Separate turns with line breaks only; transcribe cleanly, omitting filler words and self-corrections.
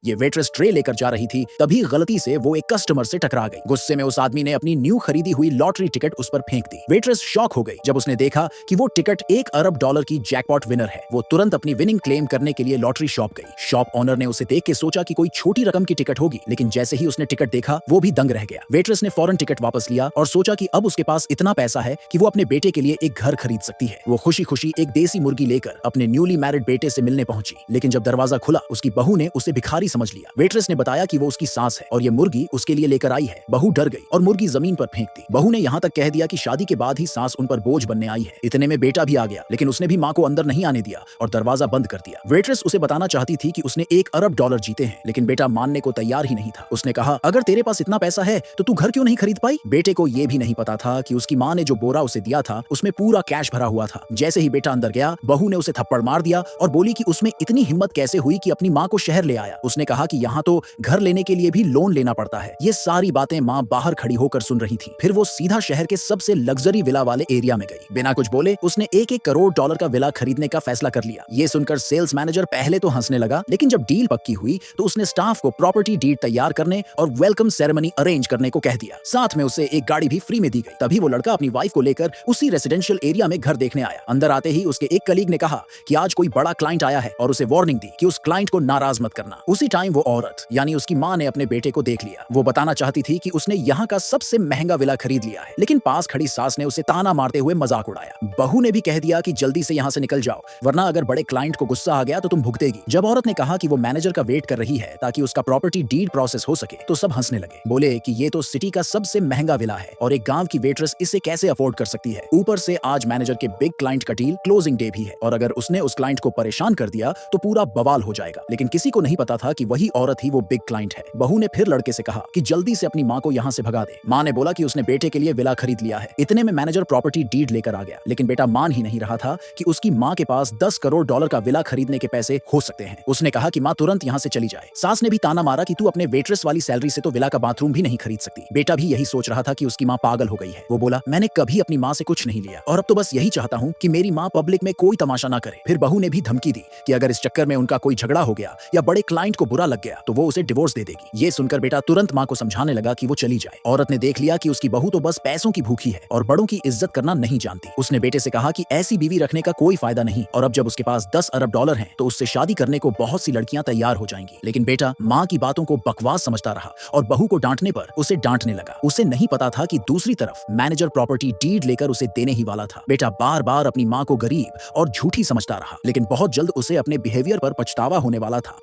ये waitress tray लेकर जा रही थी, तभी गलती से वो एक कस्टमर से टकरा गई। गुस्से में उस आदमी ने अपनी न्यू खरीदी हुई लॉटरी टिकट उस पर फेंक दी। वेट्रेस शॉक हो गई जब उसने देखा कि वो टिकट $1 अरब की जैकपॉट विनर है। वो तुरंत अपनी विनिंग क्लेम करने के लिए लॉटरी शॉप गई। शॉप ओनर ने उसे देख के सोचा कि कोई छोटी रकम की टिकट होगी, लेकिन जैसे ही उसने टिकट देखा वो भी दंग रह गया। वेट्रेस ने फौरन टिकट वापस लिया और सोचा कि अब उसके पास इतना पैसा है कि वो अपने बेटे के लिए एक घर खरीद सकती है। वो खुशी खुशी एक देसी मुर्गी लेकर अपने न्यूली मैरिड बेटे से मिलने पहुंची, लेकिन जब दरवाजा खुला उसकी बहू ने उसे भिखारी समझ लिया। वेट्रेस ने बताया कि वो उसकी सास है और ये मुर्गी उसके लिए लेकर आई है। बहू डर गई और मुर्गी जमीन पर फेंक दी। बहू ने यहाँ तक कह दिया कि शादी के बाद ही सास उन पर बोझ बनने आई है। इतने में बेटा भी आ गया, लेकिन उसने भी माँ को अंदर नहीं आने दिया और दरवाजा बंद कर दिया। वेट्रेस उसे बताना चाहती थी कि उसने $1 अरब जीते हैं, लेकिन बेटा मानने को तैयार ही नहीं था। उसने कहा, अगर तेरे पास इतना पैसा है तो तू घर क्यों नहीं खरीद पाई? बेटे को यह भी नहीं पता था कि उसकी माँ ने जो बोरा उसे दिया था उसमें पूरा कैश भरा हुआ था। जैसे ही बेटा अंदर गया, बहू ने उसे थप्पड़ मार दिया और बोली कि उसमें इतनी हिम्मत कैसे हुई कि अपनी माँ को शहर ले आया। उसने कहा कि यहाँ तो घर लेने के लिए भी लोन लेना पड़ता है। ये सारी बातें माँ बाहर खड़ी होकर सुन रही थी। फिर वो सीधा शहर के सबसे लग्जरी विला वाले एरिया में गई। बिना कुछ बोले उसने $1 करोड़ का विला खरीदने का फैसला कर लिया। ये सुनकर सेल्स मैनेजर पहले तो हंसने लगा, लेकिन जब डील पक्की हुई तो उसने स्टाफ को प्रॉपर्टी डीड तैयार करने और वेलकम सेरेमनी अरेंज करने को कह दिया। साथ में उसे एक गाड़ी भी फ्री में दी गई। तभी वो लड़का अपनी वाइफ को लेकर उसी रेसिडेंशियल एरिया में घर देखने आया। अंदर आते ही उसके एक कलीग ने कहा कि आज कोई बड़ा क्लाइंट आया है और उसे वार्निंग दी कि उस क्लाइंट को नाराज मत करना। उसी टाइम वो औरत यानी उसकी माँ ने अपने बेटे को देख लिया। वो बताना चाहती थी कि उसने यहाँ का सबसे महंगा विला खरीद लिया है, लेकिन पास खड़ी सास ने उसे ताना मारते हुए मजाक उड़ाया। बहू ने भी कह दिया कि जल्दी से यहाँ से निकल जाओ, वरना अगर बड़े क्लाइंट को गुस्सा आ गया तो तुम भुगतेगी। जब औरत ने कहा कि वो मैनेजर का वेट कर रही है ताकि उसका प्रॉपर्टी डीड प्रोसेस हो सके, तो सब हंसने लगे। बोले कि ये तो सिटी का सबसे महंगा विला है और एक गांव की वेट्रेस इसे कैसे अफोर्ड कर सकती है। ऊपर से आज मैनेजर के बिग क्लाइंट का डील क्लोजिंग डे भी है और अगर उसने उस क्लाइंट को परेशान कर दिया तो पूरा बवाल हो जाएगा। लेकिन किसी को नहीं पता था कि वही औरत ही वो बिग क्लाइंट है। बहू ने फिर लड़के से कहा कि जल्दी से अपनी माँ को यहाँ से भगा दे। माँ ने बोला कि उसने बेटे के लिए विला खरीद लिया है। इतने में मैनेजर प्रॉपर्टी डीड लेकर आ गया, लेकिन बेटा मान ही नहीं रहा था कि उसकी माँ के पास $10 करोड़ का विला खरीदने के पैसे हो सकते हैं। उसने कहा कि माँ तुरंत यहाँ से चली जाए। सास ने भी ताना मारा कि तू अपने वेट्रेस वाली सैलरी से तो विला का बाथरूम भी नहीं खरीद सकती। बेटा भी यही सोच रहा था कि उसकी माँ पागल हो गई है। वो बोला, मैंने कभी अपनी माँ से कुछ नहीं लिया और अब तो बस यही चाहता हूँ कि मेरी माँ पब्लिक में कोई तमाशा ना करे। फिर बहू ने भी धमकी दी कि अगर इस चक्कर में उनका कोई झगड़ा हो गया या बड़े क्लाइंट को बुरा लग गया तो वो उसे डिवोर्स दे देगी। ये सुनकर बेटा तुरंत माँ को समझाने लगा कि वो चली जाए। औरत ने देख लिया कि उसकी बहू तो बस पैसों की भूखी है और बड़ों की इज्जत करना नहीं जानती। उसने बेटे से कहा कि ऐसी बीवी रखने का कोई फायदा नहीं और अब जब उसके पास $10 अरब हैं तो उससे शादी करने को बहुत सी लड़कियां तैयार हो जाएंगी। लेकिन बेटा माँ की बातों को बकवास समझता रहा और बहू को डांटने पर उसे डांटने लगा। उसे नहीं पता था कि दूसरी तरफ मैनेजर प्रॉपर्टी डीड लेकर उसे देने ही वाला था। बेटा बार बार अपनी माँ को गरीब और झूठी समझता रहा, लेकिन बहुत जल्द उसे अपने बिहेवियर पर पछतावा होने वाला था।